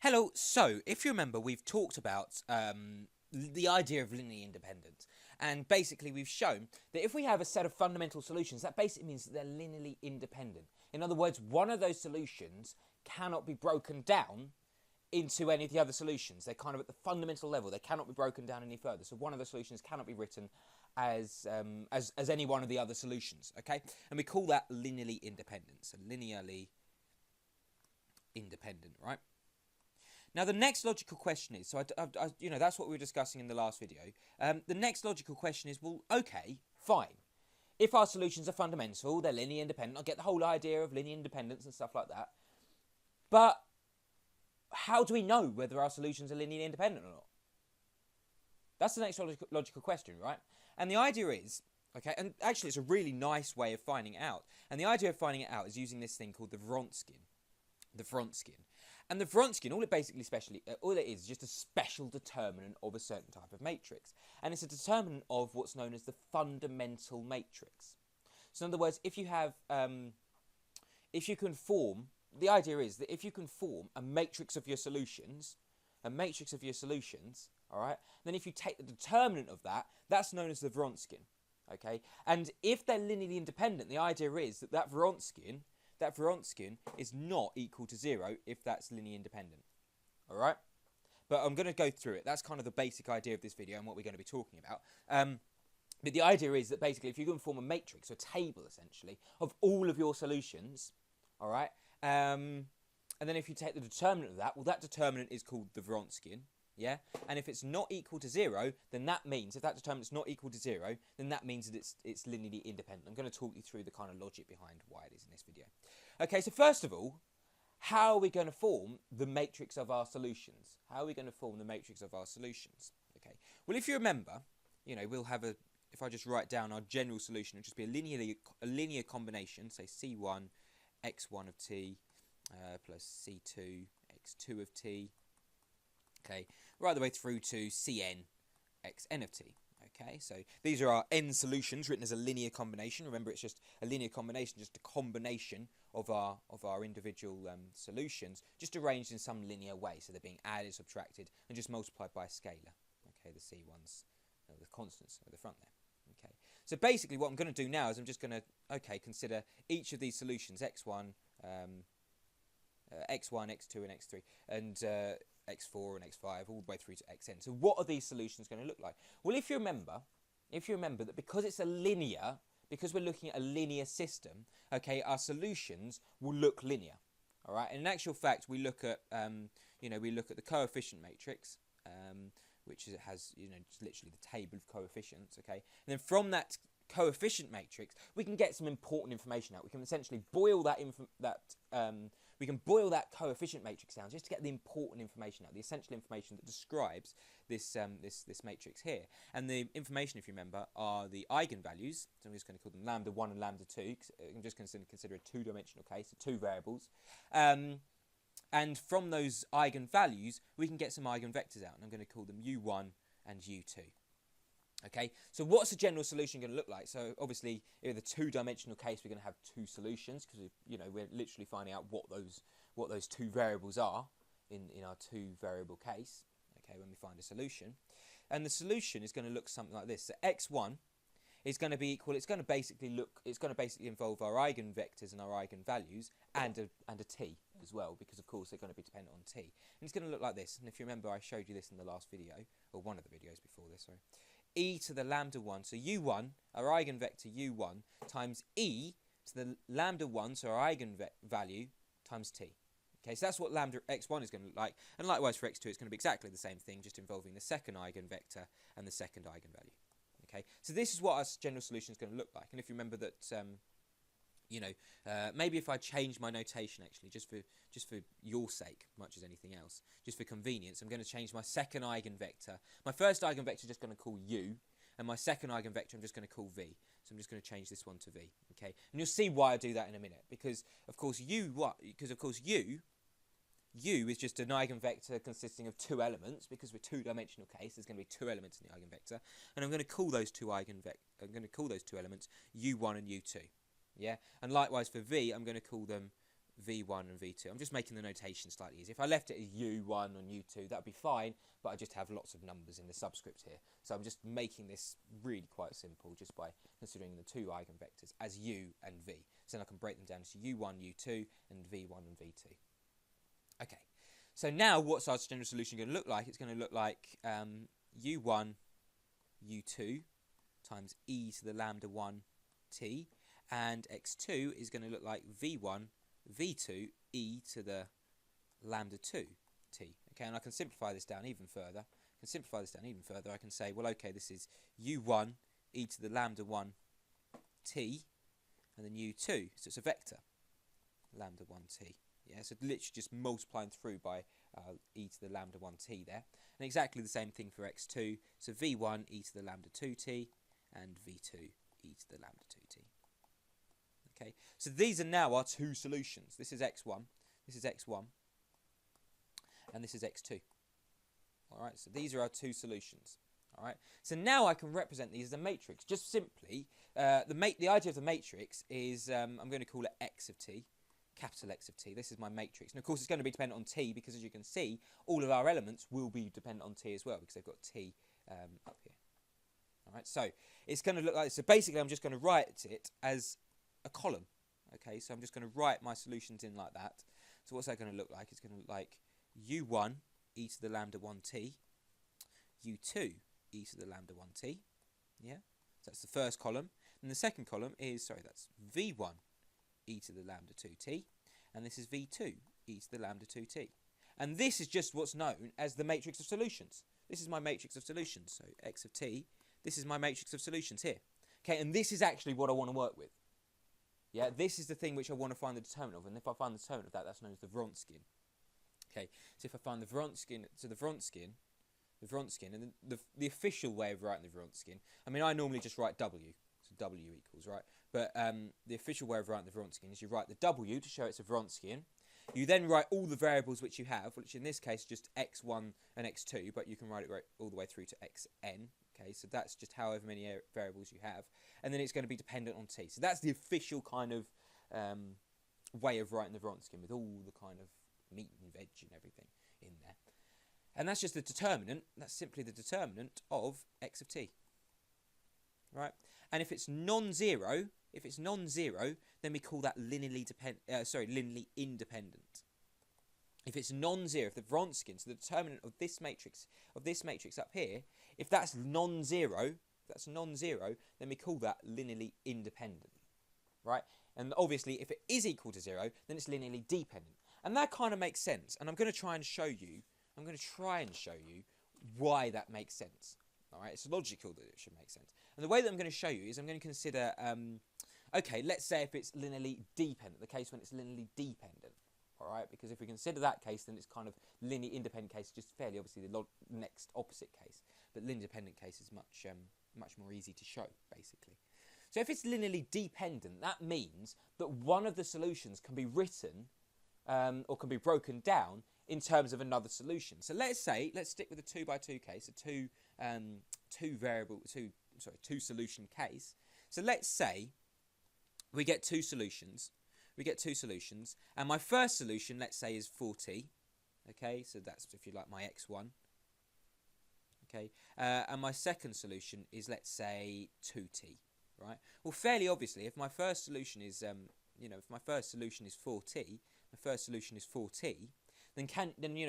Hello, so if you remember, we've talked about the idea of linear independence, and basically we've shown that if we have a set of fundamental solutions, that basically means that they're linearly independent. In other words, one of those solutions cannot be broken down into any of the other solutions. They're kind of at the fundamental level. They cannot be broken down any further. So one of the solutions cannot be written as any one of the other solutions, okay? And we call that linearly independent. So linearly independent, right? Now, the next logical question is, so that's what we were discussing in the last video. The next logical question is, well, okay, fine. If our solutions are fundamental, they're linearly independent. I get the whole idea of linear independence and stuff like that. But how do we know whether our solutions are linearly independent or not? That's the next logical question, right? And the idea is, okay, and actually it's a really nice way of finding it out. And the idea of finding it out is using this thing called the Wronskian. The Wronskian. And the Wronskian, all it is just a special determinant of a certain type of matrix. And it's a determinant of what's known as the fundamental matrix. So in other words, if you have, the idea is that if you can form a matrix of your solutions, all right, then if you take the determinant of that, that's known as the Wronskian, okay? And if they're linearly independent, the idea is that that Wronskian is not equal to 0 if that's linearly independent, all right? But I'm going to go through it. That's kind of the basic idea of this video and what we're going to be talking about. But the idea is that basically if you can form a matrix, or a table essentially, of all of your solutions, all right, and then if you take the determinant of that, well, that determinant is called the Wronskian, yeah? And if it's not equal to 0, then that means, if that determinant's not equal to 0, then that means that it's linearly independent. I'm going to talk you through the kind of logic behind why it is in this video. Okay, so first of all, how are we going to form the matrix of our solutions? Okay, well, if you remember, we'll have if I just write down our general solution, it'll just be a linear combination, say C1 x1 of t plus C2 x2 of t, okay, right the way through to Cn xn of t. Okay, so these are our n solutions written as a linear combination. Remember, it's just a linear combination, just a combination of our individual solutions, just arranged in some linear way. So they're being added, subtracted, and just multiplied by a scalar. Okay, the C1s, the constants at the front there. Okay, so basically what I'm going to do now is I'm just going to, consider each of these solutions, x1, x2 and x3, and x4 and x5, all the way through to xn. So what are these solutions going to look like? Well, if you remember that because we're looking at a linear system, okay, our solutions will look linear, all right? And in actual fact, we look at, the coefficient matrix, which has, just literally the table of coefficients, okay? And then from that coefficient matrix, we can get some important information out. We can essentially boil we can boil that coefficient matrix down just to get the important information out, the essential information that describes this matrix here. And the information, if you remember, are the eigenvalues. So I'm just going to call them lambda 1 and lambda 2, because I'm just going to consider a two-dimensional case, so two variables. And from those eigenvalues, we can get some eigenvectors out, and I'm going to call them u1 and u2. Okay, so what's the general solution going to look like? So obviously, in the two-dimensional case, we're going to have two solutions because we're literally finding out what those two variables are in our two-variable case. Okay, when we find a solution, and the solution is going to look something like this. So x1 is going to be equal. It's going to basically involve our eigenvectors and our eigenvalues and a t as well, because of course they're going to be dependent on t. And it's going to look like this. And if you remember, I showed you this in the last video, or one of the videos before this. Sorry. E to the lambda 1, so u1, our eigenvector u1, times e to the lambda 1, so our eigenvalue, times t. Okay, so that's what lambda x1 is going to look like. And likewise for x2, it's going to be exactly the same thing, just involving the second eigenvector and the second eigenvalue. Okay, so this is what our general solution is going to look like. And if you remember that, maybe if I change my notation, actually, just for your sake, much as anything else, just for convenience, I'm going to change my second eigenvector. My first eigenvector I'm just going to call u, and my second eigenvector I'm just going to call v. So I'm just going to change this one to v. Okay, and you'll see why I do that in a minute, because of course u is just an eigenvector consisting of two elements, because we're two-dimensional case. There's going to be two elements in the eigenvector, and I'm going to call those two elements u1 and u2. Yeah, and likewise for v, I'm going to call them V1 and V2. I'm just making the notation slightly easier. If I left it as U1 and U2, that would be fine, but I just have lots of numbers in the subscript here. So I'm just making this really quite simple just by considering the two eigenvectors as U and V. So then I can break them down to U1, U2, and V1 and V2. Okay, so now what's our general solution going to look like? It's going to look like U1, U2 times e to the lambda 1 t, and x2 is going to look like V1, V2, e to the lambda 2 t. Okay, and I can simplify this down even further. I can say, well, okay, this is U1, e to the lambda 1 t, and then U2, so it's a vector, lambda 1 t. Yeah, so literally just multiplying through by e to the lambda 1 t there. And exactly the same thing for x2, so V1, e to the lambda 2 t, and V2, e to the lambda 2 t. Okay, so these are now our two solutions. This is x1, and this is x2. All right, so these are our two solutions. All right, so now I can represent these as a matrix. Just simply, the idea of the matrix is I'm going to call it x of t, capital X of t. This is my matrix, and of course it's going to be dependent on t because, as you can see, all of our elements will be dependent on t as well because they've got t up here. All right, so it's going to look like this. So basically, I'm just going to write it as a column. Okay, so I'm just going to write my solutions in like that. So what's that going to look like? It's going to look like U1 e to the lambda 1t, U2 e to the lambda 1t. Yeah, so that's the first column. And the second column is, that's V1 e to the lambda 2t, and this is V2 e to the lambda 2t. And this is just what's known as the matrix of solutions. This is my matrix of solutions. So x of t, this is my matrix of solutions here. Okay, and this is actually what I want to work with. Yeah, this is the thing which I want to find the determinant of, and if I find the determinant of that, that's known as the Wronskian. Okay, so if I find the Wronskian, and the official way of writing the Wronskian, I mean, I normally just write W, so W equals, right? But the official way of writing the Wronskian is you write the W to show it's a Wronskian. You then write all the variables which you have, which in this case just x1 and x2, but you can write it all the way through to xn. Okay, so that's just however many variables you have, and then it's going to be dependent on t. So that's the official kind of way of writing the Wronskian with all the kind of meat and veg and everything in there. And that's just the determinant. That's simply the determinant of x of t. Right? And if it's non-zero, then we call that linearly independent. If it's non-zero, if the Wronskian, so the determinant of this matrix up here, if that's non-zero, then we call that linearly independent, right? And obviously, if it is equal to 0, then it's linearly dependent. And that kind of makes sense. And I'm going to try and show you why that makes sense. All right, it's logical that it should make sense. And the way that I'm going to show you is I'm going to consider, okay, let's say if it's linearly dependent, the case when it's linearly dependent. All right, because if we consider that case, then it's kind of linearly independent case, just fairly obviously the next opposite case. But linear dependent case is much more easy to show, basically. So if it's linearly dependent, that means that one of the solutions can be written or can be broken down in terms of another solution. So let's stick with the 2 by 2 case, a two solution case. So let's say we get two solutions. And my first solution, let's say, is 4t. Okay, so that's, if you like, my x1. Okay, and my second solution is, let's say, 2t. Right. Well, fairly obviously, if my first solution is, if my first solution is 4t, then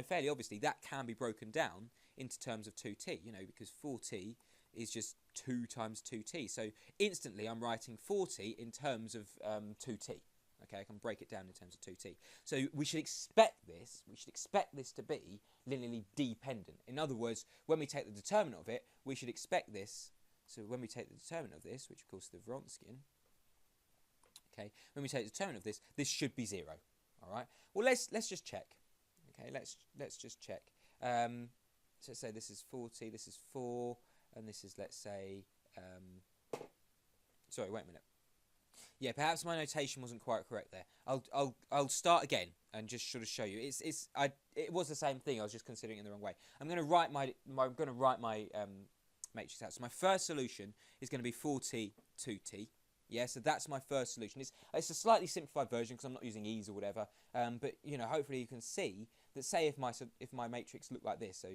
fairly obviously that can be broken down into terms of 2t. Because 4t is just 2 times 2t. So instantly, I'm writing 4t in terms of 2t. Okay, I can break it down in terms of 2t. So we should expect this to be linearly dependent. In other words, when we take the determinant of it, we should expect this. So when we take the determinant of this, which of course is the Wronskian, okay, when we take the determinant of this, this should be 0. All right. Well, let's just check. Okay, let's just check. So let's say this is 4t, this is 4, and this is, let's say, sorry, wait a minute. Yeah, perhaps my notation wasn't quite correct there. I'll start again and just sort of show you. It was the same thing. I was just considering it in the wrong way. I'm going to write my matrix out. So my first solution is going to be 4t, 2t. Yeah, so that's my first solution. It's a slightly simplified version because I'm not using e's or whatever. But you know, hopefully you can see that. Say if my matrix looked like this, so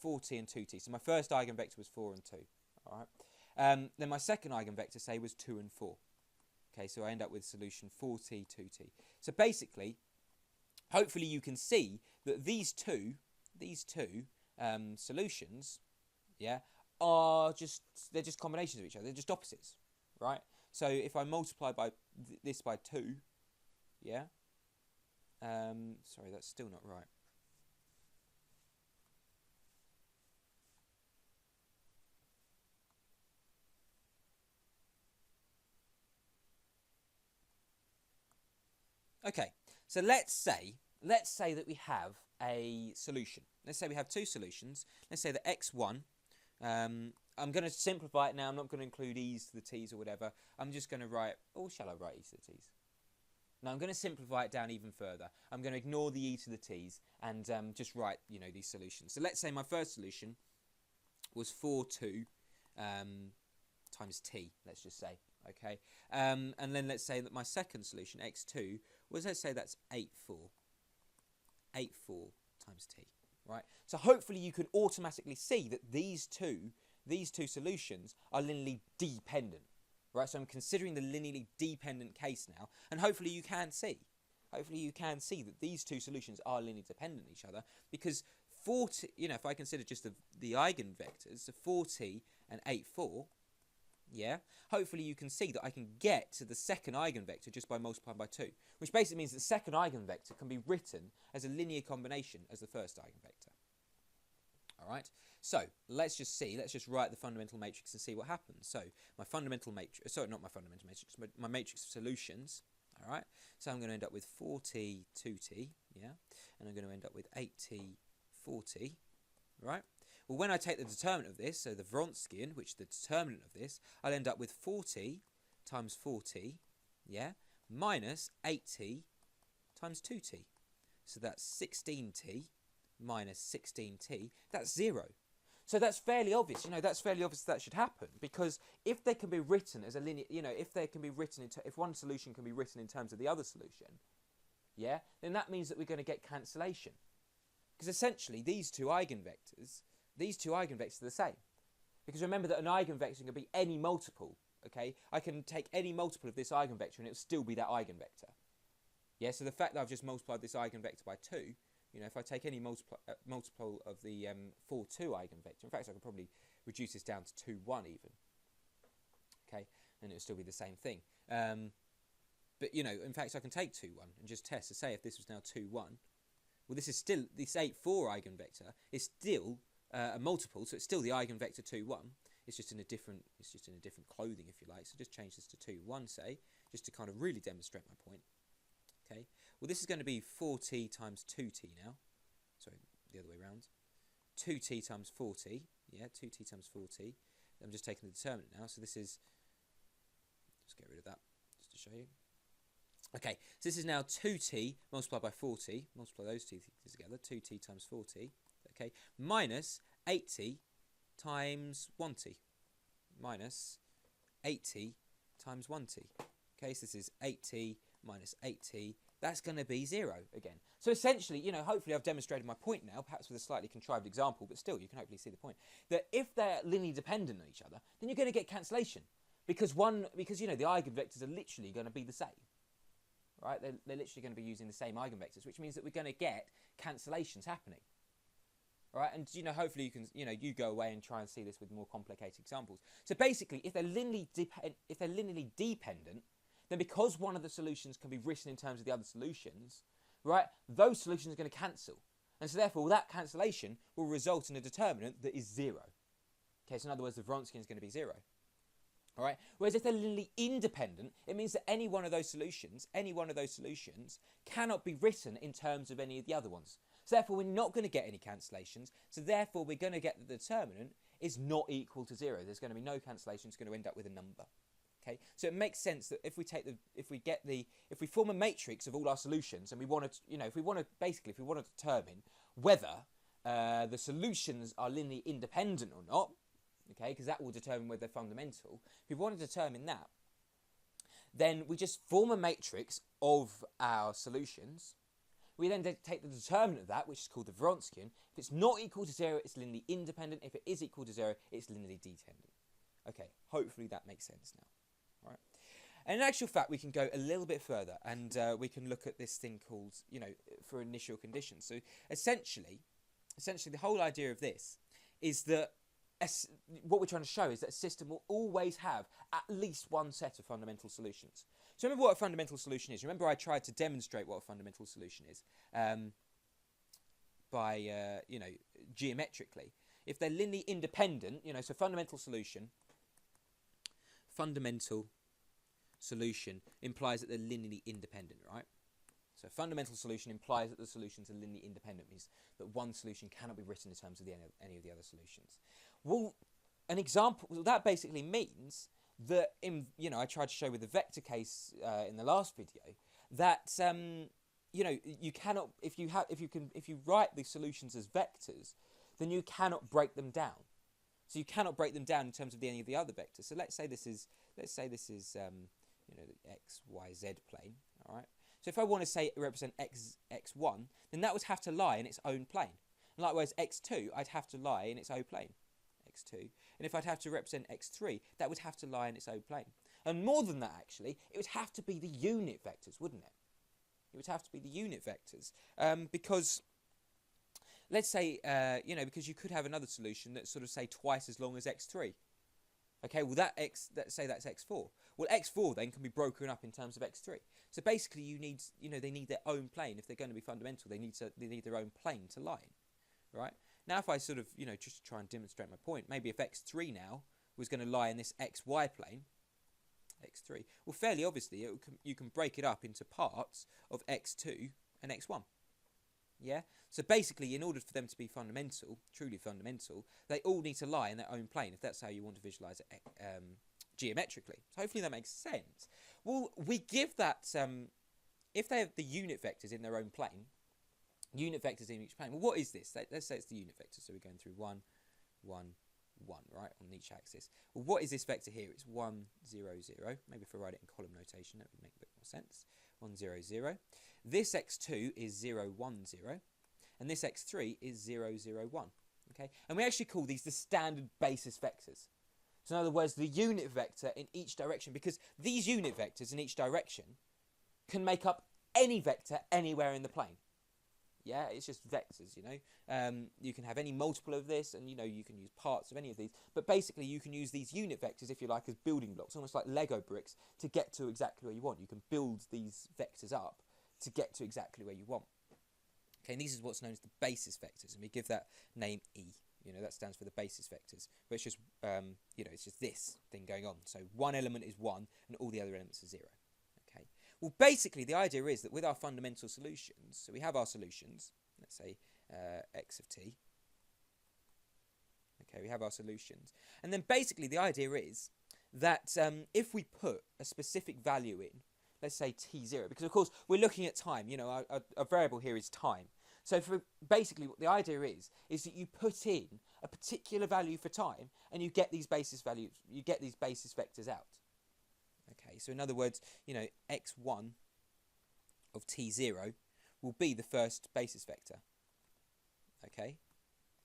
4t and 2t. So my first eigenvector was 4 and 2. All right. Then my second eigenvector, say, was 2 and 4. Okay, so I end up with solution 4t, 2t. So basically, hopefully you can see that these two solutions, yeah, they're just combinations of each other. They're just opposites, right? So if I multiply this by 2, yeah, sorry, that's still not right. Okay, so let's say that we have a solution. Let's say we have two solutions. Let's say that x1, I'm going to simplify it now. I'm not going to include e's to the t's or whatever. I'm just going to write, or shall I write e's to the t's? No, I'm going to simplify it down even further. I'm going to ignore the e to the t's and just write, you know, these solutions. So let's say my first solution was 4-2 times t, let's just say. Okay, and then let's say that my second solution, x2, was, let's say that's 8-4 times t, right? So hopefully you can automatically see that these two solutions are linearly dependent, right? So I'm considering the linearly dependent case now, and hopefully you can see that these two solutions are linearly dependent on each other, because 4t, you know, if I consider just the eigenvectors, so 4t and 8-4, yeah, hopefully you can see that I can get to the second eigenvector just by multiplying by 2, which basically means the second eigenvector can be written as a linear combination as the first eigenvector. All right, so let's just write the fundamental matrix and see what happens. So my fundamental matrix, sorry, not my fundamental matrix, but my matrix of solutions. All right, so I'm going to end up with 4t, 2t, yeah, and I'm going to end up with 8t, 4t, right? Well, when I take the determinant of this, so the Wronskian, which is the determinant of this, I'll end up with 4t times 4t, yeah, minus 8t times 2t. So that's 16t minus 16t, that's 0. So that's fairly obvious, you know, that should happen, because if they can be written as a linear, you know, if one solution can be written in terms of the other solution, yeah, then that means that we're going to get cancellation. Because essentially these two eigenvectors are the same. Because remember that an eigenvector can be any multiple, okay? I can take any multiple of this eigenvector and it will still be that eigenvector. Yeah, so the fact that I've just multiplied this eigenvector by 2, you know, if I take any multiple of the 4-2 eigenvector, in fact, I could probably reduce this down to 2-1 even, okay? And it will still be the same thing. But, you know, in fact, I can take 2-1 and just test. So say if this was now 2-1, well, this 8-4 eigenvector is still a multiple, so it's still the eigenvector 2-1. It's just in a different clothing, if you like. So just change this to 2-1, say, just to kind of really demonstrate my point. Okay. Well, this is going to be 4t times 2t now. Sorry, the other way around. 2t times 4t. Yeah, 2t times 4t. I'm just taking the determinant now. So this is, just get rid of that, just to show you. Okay, so this is now 2t multiplied by 4t. Multiply those two things together. 2t times 4t. Okay, minus 8t times 1t. Minus 8t times 1t. Okay, so this is 8t minus 8t. That's going to be 0 again. So essentially, you know, hopefully I've demonstrated my point now, perhaps with a slightly contrived example, but still you can hopefully see the point. That if they're linearly dependent on each other, then you're going to get cancellation. Because you know, the eigenvectors are literally going to be the same. Right? They're literally going to be using the same eigenvectors, which means that we're going to get cancellations happening. Right? And, you know, hopefully you go away and try and see this with more complicated examples. So basically, if they're linearly dependent, then because one of the solutions can be written in terms of the other solutions, right, those solutions are going to cancel. And so therefore, that cancellation will result in a determinant that is 0. Okay, so in other words, the Wronskian is going to be 0. All right. Whereas if they're linearly independent, it means that any one of those solutions cannot be written in terms of any of the other ones. So therefore, we're not going to get any cancellations. So therefore, we're going to get the determinant is not equal to 0. There's going to be no cancellation. It's going to end up with a number. Okay. So it makes sense that if we form a matrix of all our solutions, and we want to, you know, if we want to determine whether the solutions are linearly independent or not. Okay, because that will determine whether they're fundamental. If we want to determine that, then we just form a matrix of our solutions. We then take the determinant of that, which is called the Wronskian. If it's not equal to 0, it's linearly independent. If it is equal to 0, it's linearly dependent. Okay, hopefully that makes sense now. Right? And in actual fact, we can go a little bit further, and we can look at this thing called, for initial conditions. So essentially, the whole idea of this is that what we're trying to show is that a system will always have at least one set of fundamental solutions. So remember what a fundamental solution is. Remember I tried to demonstrate what a fundamental solution is by, geometrically. If they're linearly independent, so fundamental solution implies that they're linearly independent, right? So fundamental solution implies that the solutions are linearly independent, means that one solution cannot be written in terms of any of the other solutions. Well, an example, that basically means that I tried to show with the vector case in the last video that you cannot, if you write the solutions as vectors, then you cannot break them down. So you cannot break them down in terms of any of the other vectors. So let's say this is the x, y, z plane. All right. So if I want to represent x1, then that would have to lie in its own plane. And likewise, x2, I'd have to lie in its own plane. x2. And if I'd have to represent x3, that would have to lie in its own plane. And more than that, actually, it would have to be the unit vectors, wouldn't it? It would have to be the unit vectors. Because, let's say, because you could have another solution that's sort of, say, twice as long as x3. Okay, well, let's say that's x4. Well, x4 then can be broken up in terms of x3. So basically, they need their own plane. If they're going to be fundamental, they need their own plane to lie in, right? Now, if I sort of, just to try and demonstrate my point, maybe if x3 now was going to lie in this xy plane, x3, well, fairly obviously, you can break it up into parts of x2 and x1. Yeah? So basically, in order for them to be fundamental, truly fundamental, they all need to lie in their own plane, if that's how you want to visualise it geometrically. So hopefully that makes sense. Well, we give that, if they have the unit vectors in their own plane, unit vectors in each plane, well, what is this? Let's say it's the unit vector, so we're going through 1, 1, 1, right, on each axis. Well, what is this vector here? It's 1, 0, 0. Maybe if I write it in column notation, that would make a bit more sense. 1, 0, 0. This x2 is 0, 1, 0. And this x3 is 0, 0, 1. Okay? And we actually call these the standard basis vectors. So in other words, the unit vector in each direction, because these unit vectors in each direction can make up any vector anywhere in the plane. Yeah, it's just vectors, You can have any multiple of this, and, you can use parts of any of these. But basically, you can use these unit vectors, if you like, as building blocks, almost like Lego bricks, to get to exactly where you want. You can build these vectors up to get to exactly where you want. Okay, and this is what's known as the basis vectors, and we give that name E. That stands for the basis vectors. But it's just, it's just this thing going on. So one element is 1, and all the other elements are 0. Okay. Well, basically, the idea is that with our fundamental solutions, so we have our solutions, let's say x of t. Okay, we have our solutions. And then basically, the idea is that if we put a specific value in, let's say t0, because of course we're looking at time, our variable here is time. So basically what the idea is that you put in a particular value for time and you get these basis values, you get these basis vectors out. Okay, so in other words, x1 of t0 will be the first basis vector. Okay,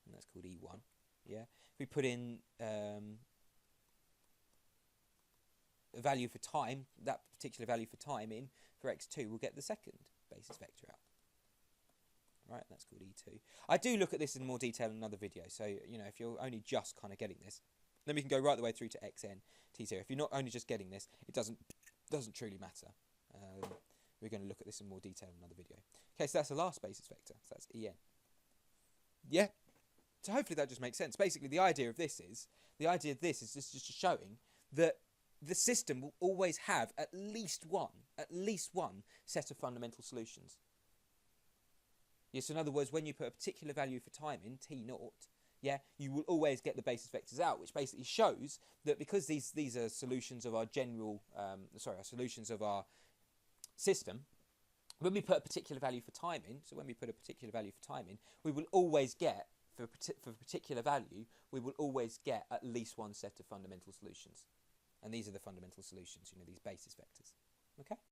and that's called e1. Yeah, if we put in a value for time, that particular value for time in for x2, we'll get the second basis vector out. Right, that's called E2. I do look at this in more detail in another video, so, if you're only just kind of getting this, then we can go right the way through to xn t0. If you're not only just getting this, it doesn't truly matter. We're going to look at this in more detail in another video. Okay, so that's the last basis vector, so that's en. Yeah, so hopefully that just makes sense. Basically, the idea of this is just showing that the system will always have at least one set of fundamental solutions. Yes, in other words, when you put a particular value for time in, t0, yeah, you will always get the basis vectors out, which basically shows that because these are solutions of our solutions of our system, when we put a particular value for time in, we will always get, for a particular value, we will always get at least one set of fundamental solutions. And these are the fundamental solutions, you know, these basis vectors. Okay?